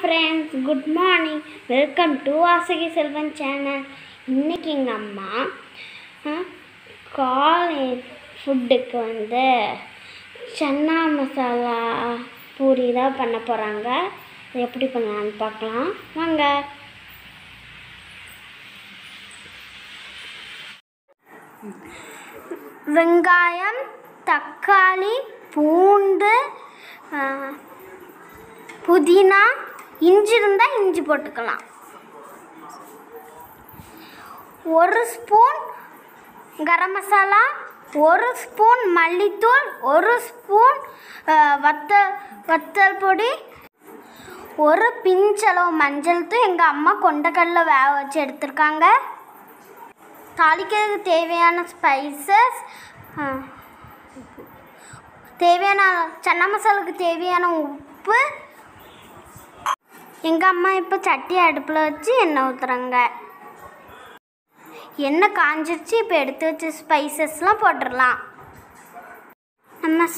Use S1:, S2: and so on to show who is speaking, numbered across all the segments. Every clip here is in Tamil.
S1: friends, good morning. Welcome to Asagi Selvan channel. இன்னைக்கு எங்க அம்மா காலேஜ் ஃபுட்டுக்கு வந்து சன்னா மசாலா பூரி தான் பண்ண போறாங்க. எப்படி பண்ணலாம்னு பார்க்கலாம் வாங்க. வெங்காயம், தக்காளி, பூண்டு, புதினா, இஞ்சி இருந்தால் இஞ்சி போட்டுக்கலாம். 1 ஸ்பூன் கரம் மசாலா, 1 ஸ்பூன் மல்லித்தூள், 1 ஸ்பூன் வத்தல் பொடி, 1 பிஞ்சளவு மஞ்சள் தூள். எங்கள் அம்மா கொண்டக்கடலை வேக வச்சு எடுத்துருக்காங்க. தாளிக்கிறதுக்கு தேவையான ஸ்பைசஸ், தேவையான சன்னா மசாலாவுக்கு தேவையான உப்பு. எங்கள் அம்மா இப்போ சட்டி அடுப்பில் வச்சு எண்ணெய் ஊற்றுறாங்க. எண்ணெய் காஞ்சிருச்சு. இப்போ எடுத்து வச்ச ஸ்பைசஸ்லாம் போட்டுடலாம். நம்ம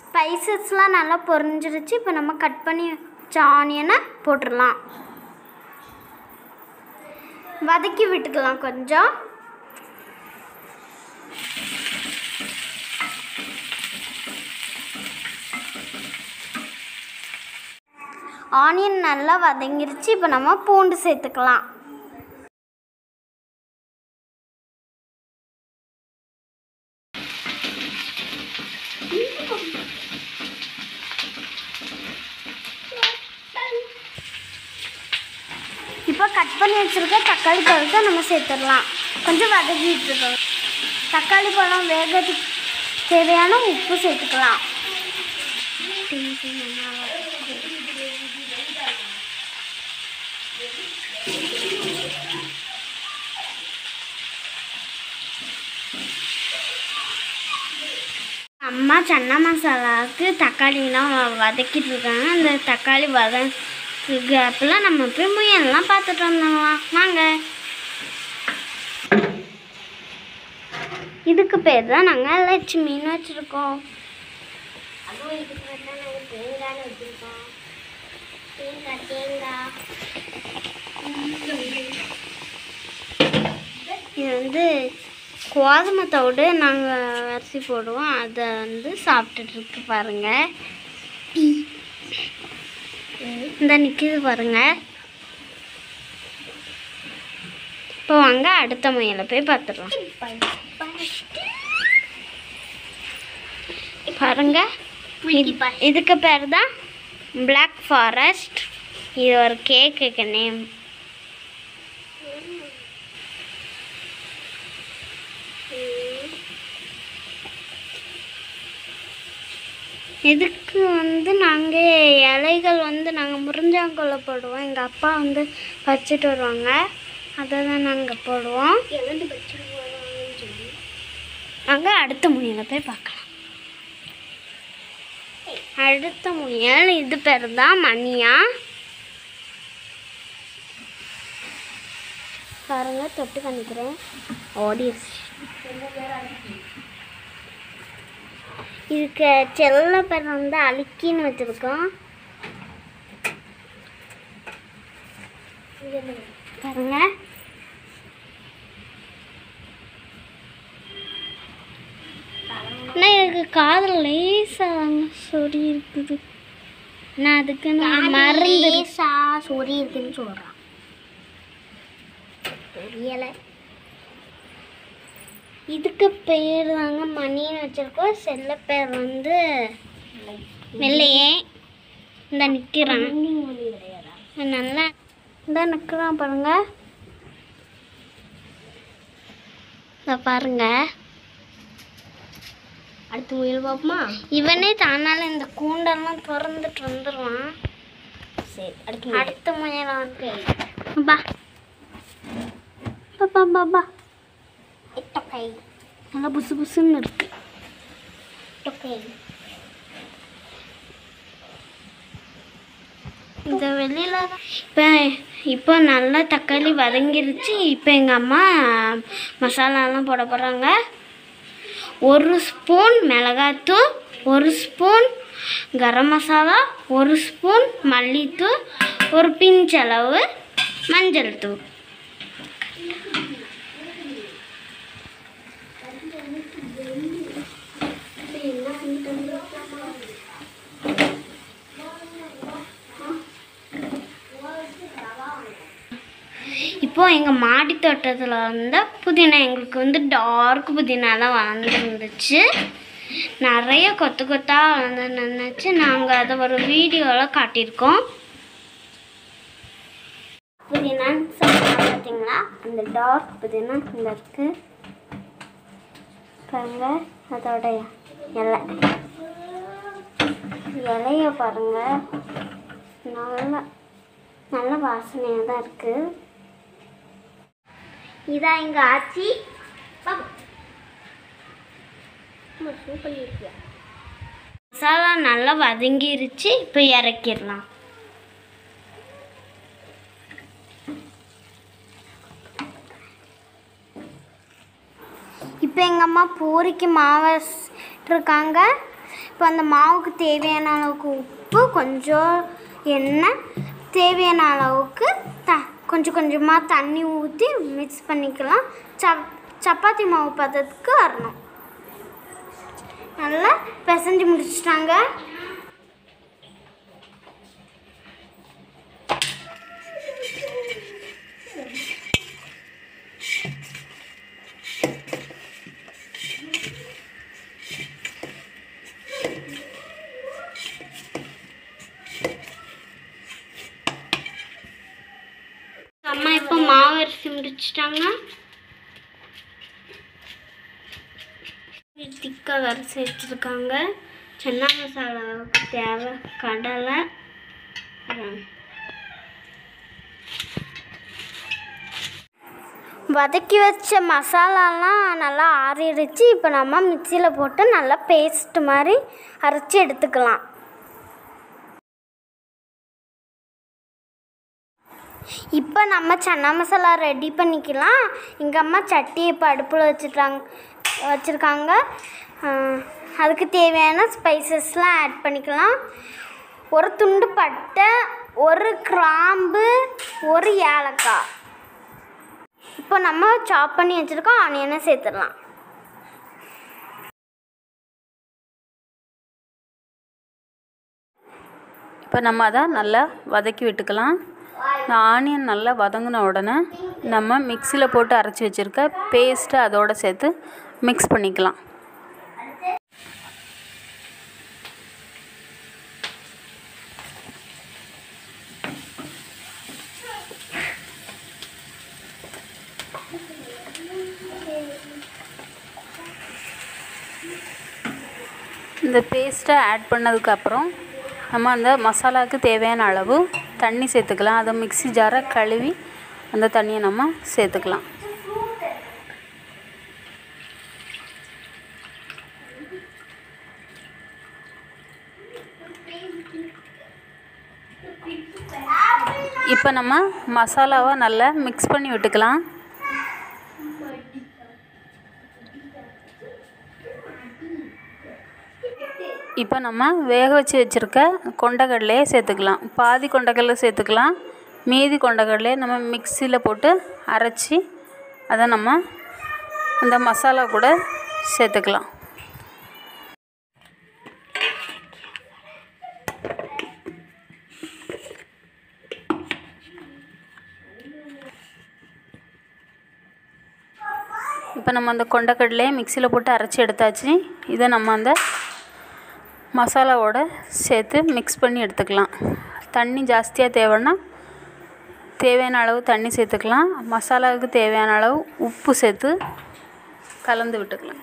S1: ஸ்பைசஸ்லாம் நல்லா பொரிஞ்சிருச்சு. இப்போ நம்ம கட் பண்ணி வச்ச ஆனியனை போட்டுடலாம். வதக்கி விட்டுக்கலாம் கொஞ்சம். ஆனியன் நல்லா வதங்கிருச்சு. இப்போ நம்ம பூண்டு சேர்த்துக்கலாம். இப்போ கட் பண்ணி வச்சுருக்க தக்காளி பழத்தை நம்ம சேர்த்துடலாம். கொஞ்சம் வதக்கிட்டுருக்கோம். தக்காளி பழம் வேகத்துக்கு தேவையான உப்பு சேர்த்துக்கலாம். அம்மா சன்னா மசாலாவுக்கு தக்காளிலாம் வதக்கிட்டு இருக்காங்க. அந்த தக்காளி வதக்கிறப்பெல்லாம் நம்ம போய் முயல்லாம் பார்த்துட்டு வந்துடலாம் வாங்க. இதுக்கு பேர் தான் நாங்கள் லட்சுமின்னு வச்சுருக்கோம். அதுவும் இதுக்கு பேர் தான் நாங்கள் தேங்காய்னு வச்சுருக்கோம். தேங்காய் இது வந்து கோதுமை தவிடு நாங்கள் அரிசி போடுவோம். அதை வந்து சாப்பிட்டுட்ருக்கு பாருங்கள். இந்த நிற்கிது பாருங்கள். இப்போ வாங்க அடுத்த முயலை போய் பார்த்துடலாம். பாருங்க, இதுக்கு பேர் தான் பிளாக் ஃபாரஸ்ட். இது ஒரு கேக்குக்கு நேம். இதுக்கு வந்து நாங்கள் இலைகள் வந்து நாங்கள் முருங்கைக்கொல்லை போடுவோம். எங்கள் அப்பா வந்து பறிச்சுட்டு வருவாங்க. அதை தான் நாங்கள் போடுவோம். நாங்கள் அடுத்த முயலை போய் பார்க்கலாம். அடுத்த முயல் இது பேர் தான் மணியா. பாருங்க, தொட்டு காணிக்கிறேன். ஆடியன்ஸ் இதுக்கு செல்ல பேர் வந்து அழுக்கின்னு வச்சுருக்கோம். பாருங்க, ஆனால் எனக்கு காதில் லேசாக சொறி இருக்குது. நான் அதுக்கு மருந்து சொறி இருக்குன்னு சொல்கிறேன். தெரியலை. இதுக்கு பேர் தாங்க மணின்னு வச்சுருக்கோம். செல்ல பேர் வந்து வெள்ளையே. இந்த நிற்கிறான் நல்லா இந்த நிற்கிறான் பாருங்க. இந்த பாருங்க, அடுத்த முயல் பார்ப்போமா? இவனே தானால இந்த கூண்டெல்லாம் திறந்துட்டு வந்துடுவான். சரி, அடுத்த முயல் வந்து பா பா பா பா. டொக்கை நல்லா புசு புசுன்னு இருக்கு. டொக்கை இந்த வெளியில் இப்போ நல்லா தக்காளி வதங்கிருச்சு. இப்போ எங்கள் அம்மா மசாலாலாம் போட போகிறாங்க. 1 ஸ்பூன் மிளகாத்தூள், 1 ஸ்பூன் கரம் மசாலா, 1 ஸ்பூன் மல்லித்தூள், ஒரு பிஞ்ச் அளவு மஞ்சள் தூள். இப்போது எங்கள் மாடி தோட்டத்தில் வந்து புதினா எங்களுக்கு வந்து டார்க் புதினா தான் வளர்ந்துருந்துச்சு. நிறைய கொத்து கொத்தாக வளர்ந்து நினச்சி நாங்கள் அதை ஒரு வீடியோவில் காட்டியிருக்கோம். புதினான்னு சொல்லி பார்த்தீங்களா, அந்த டார்க் புதினா இந்த இருக்குது பாருங்க. அதோட இலைய பாருங்க, நல்ல வாசனையாக தான் இருக்குது. இதான் எங்கள் ஆச்சி. மசாலா நல்லா வதங்கிருச்சு. இப்போ இறக்கிடலாம். இப்போ எங்கள் அம்மா பூரிக்கு மாவு இருக்காங்க. இப்போ அந்த மாவுக்கு தேவையான அளவுக்கு உப்பு, கொஞ்சம் எண்ணெய், தேவையான அளவுக்கு கொஞ்சம் கொஞ்சமாக தண்ணி ஊற்றி மிக்ஸ் பண்ணிக்கலாம். சப்பாத்தி மாவு பதத்துக்கு வரணும். நல்லா பிசைஞ்சு முடிச்சிட்டாங்க. அம்மா இப்போ மாவு அரைச்சி முடிச்சிட்டாங்க. திக்காக அரைச்சி வச்சுருக்காங்க. சன்னா மசாலாவுக்கு தேவை கடலை, வதக்கி வச்ச மசாலாலாம் நல்லா ஆறிடுச்சு. இப்போ நம்ம மிக்சியில் போட்டு நல்லா பேஸ்ட் மாதிரி அரைச்சி எடுத்துக்கலாம். இப்போ நம்ம சன்னா மசாலா ரெடி பண்ணிக்கலாம். எங்கள் அம்மா சட்டியை இப்போ அடுப்பில் வச்சுருக்காங்க. அதுக்கு தேவையான ஸ்பைசஸ்லாம் ஆட் பண்ணிக்கலாம். ஒரு துண்டு பட்டை, ஒரு கிராம்பு, ஒரு ஏலக்காய். இப்போ நம்ம சாப் பண்ணி வச்சுருக்கோம் ஆனியனை சேர்த்துடலாம்.
S2: இப்போ நம்ம அதை நல்லா வதக்கி விட்டுக்கலாம். இந்த ஆனியன் நல்லா வதங்கின உடனே நம்ம மிக்சியில் போட்டு அரைச்சி வச்சுருக்க பேஸ்ட்டை அதோடு சேர்த்து மிக்ஸ் பண்ணிக்கலாம். இந்த பேஸ்ட்டை ஆட் பண்ணதுக்கப்புறம் நம்ம அந்த மசாலாவுக்கு தேவையான அளவு தண்ணி சேர்த்துக்கலாம். அதை மிக்ஸி ஜாரை கழுவி அந்த தண்ணியை நம்ம சேர்த்துக்கலாம். இப்போ நம்ம மசாலாவை நல்லா மிக்ஸ் பண்ணி விட்டுக்கலாம். இப்போ நம்ம வேக வச்சு வச்சுருக்க கொண்டக்கடலையை சேர்த்துக்கலாம். பாதி கொண்டக்கடலை சேர்த்துக்கலாம். மீதி கொண்டக்கடலையை நம்ம மிக்சியில் போட்டு அரைச்சி அதை நம்ம அந்த மசாலா கூட சேர்த்துக்கலாம். இப்போ நம்ம அந்த கொண்டக்கடலையை மிக்சியில் போட்டு அரைச்சி எடுத்தாச்சு. இதை நம்ம அந்த மசாலாவோடு சேர்த்து மிக்ஸ் பண்ணி எடுத்துக்கலாம். தண்ணி ஜாஸ்தியாக தேவைன்னா தேவையான அளவு தண்ணி சேர்த்துக்கலாம். மசாலாவுக்கு தேவையான அளவு உப்பு சேர்த்து கலந்து விட்டுக்கலாம்.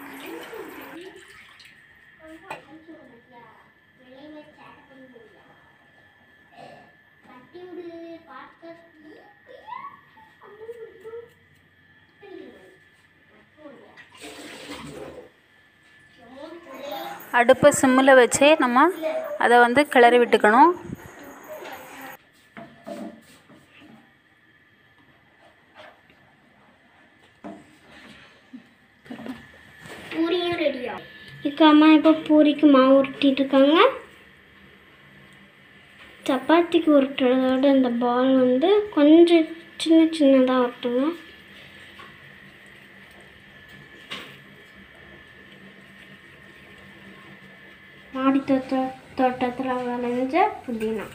S2: அடுப்பை சிம்மில் வச்சே நம்ம அதை வந்து கிளறி விட்டுக்கணும்.
S1: பூரியும் ரெடியா இப்போ அம்மா இப்போ பூரிக்கு மாவு உருட்டிட்டு இருக்காங்க. சப்பாத்திக்கு உருட்டுறதோட இந்த பால் வந்து கொஞ்சம் சின்னதாக உருட்டுங்க. மாடி தோட்டத்தில் விளைஞ்ச புதினா.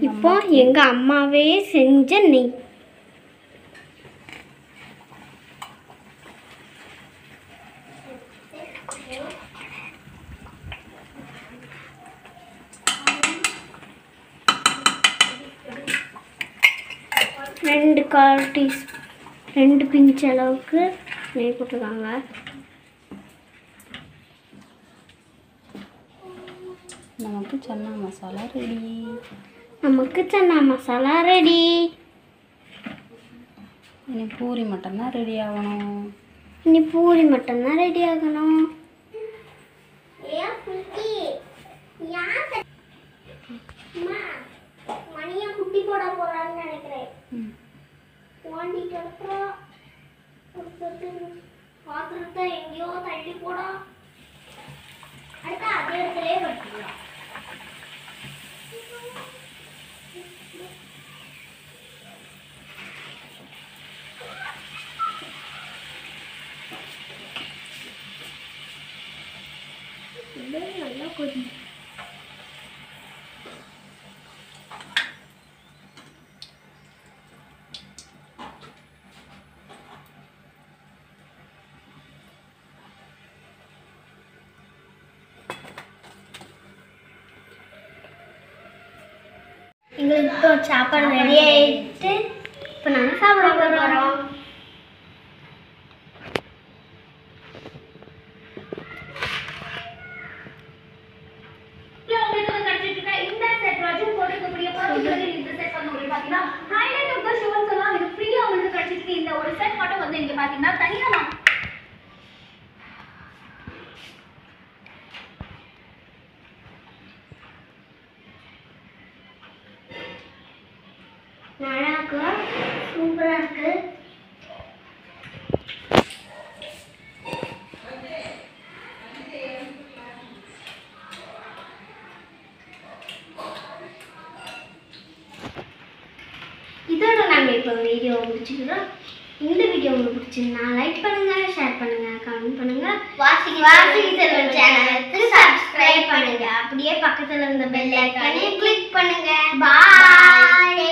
S1: இப்போ எங்கள் அம்மாவே செஞ்ச நெய். ரெண்டு பிஞ்ச் அளவுக்கு நெய் போட்டுருக்காங்க.
S2: நமக்கு சன்னா மசாலா ரெடி. இனி பூரி மட்டும்தான் ரெடி ஆகணும். மணியை குட்டி போட போறான்னு நினைக்கிறேன். பாத்திரத்தை எங்கேயோ தள்ளி போடா. அடுத்த அதே இடத்துலயே வச்சுக்கலாம். நல்லா கொதி. எங்களுக்கு இப்போ சாப்பாடு ரெடி ஆகிட்டு இப்போ நாங்கள் சாப்பிட போகிறோம். நல்லா சூப்பராக இருக்கு. இதோட நாங்கள் இப்போ வீடியோ முடிச்சுக்கிறோம். இந்த வீடியோ உங்களுக்கு பிடிச்சிருந்தா லைக் பண்ணுங்க, ஷேர் பண்ணுங்க, கமெண்ட் பண்ணுங்க. வாசிக்கு செல்வன் சேனலுக்கு சப்ஸ்கிரைப் பண்ணுங்க. அப்படியே பக்கத்தில் இருந்த பெல் ஐகானை கிளிக் பண்ணுங்க. பாய்.